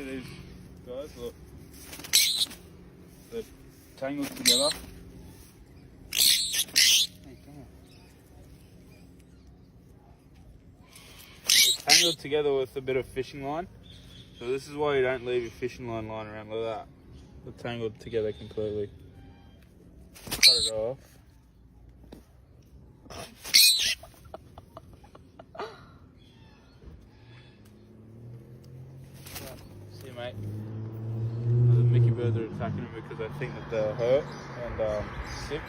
These guys, look, they're tangled together. They're tangled together with a bit of fishing line. So this is why you don't leave your fishing line lying around like that. They're tangled together completely. Cut it off. See you, mate. The Mickey birds are attacking them because I think that they're hurt and sick.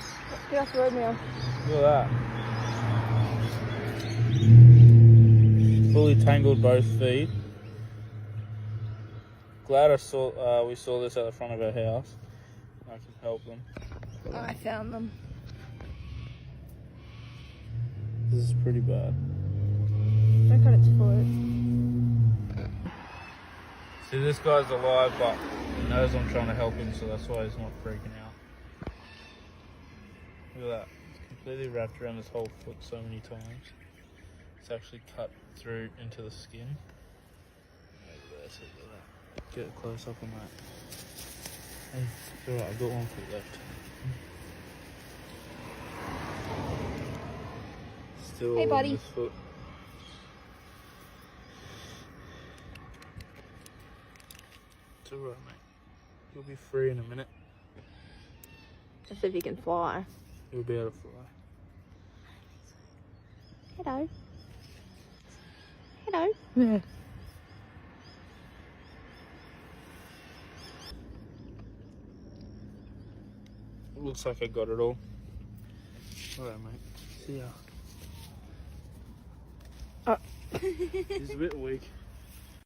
Get off the road now. Look at that. Fully tangled both feet. Glad we saw this at the front of our house. I can help them. I found them. This is pretty bad. Don't cut its foot. See, this guy's alive, but he knows I'm trying to help him, so that's why he's not freaking out. Look at that. It's completely wrapped around his whole foot so many times. It's actually cut through into the skin. Look at that. Get a close up on that. Hey, it's alright, I've got one foot left. Still hey, buddy. on this foot. It's alright, mate. You'll be free in a minute. Just if you can fly. You'll be able to fly. Hello. Hello. Yeah. Looks like I got it all. Alright, mate. See ya. Oh. He's a bit weak.